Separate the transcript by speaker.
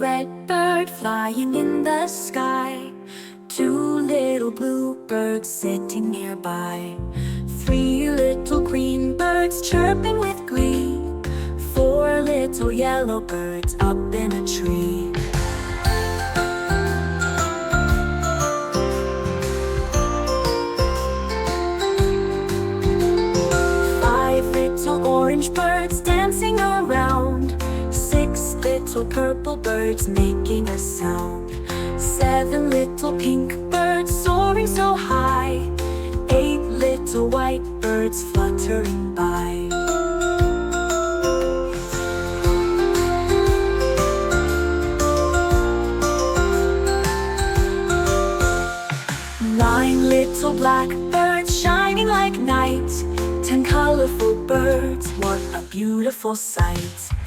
Speaker 1: red bird flying in the sky. Two little bluebirds sitting nearby. Three little green birds chirping with glee. Four little yellow birds up in a tree. Five little orange birds dancing around. Six little purple birds making a sound. Seven little pink birds soaring so high. Eight little white birds fluttering by. Nine little black birds shining like night. 10 colorful birds, what a beautiful sight.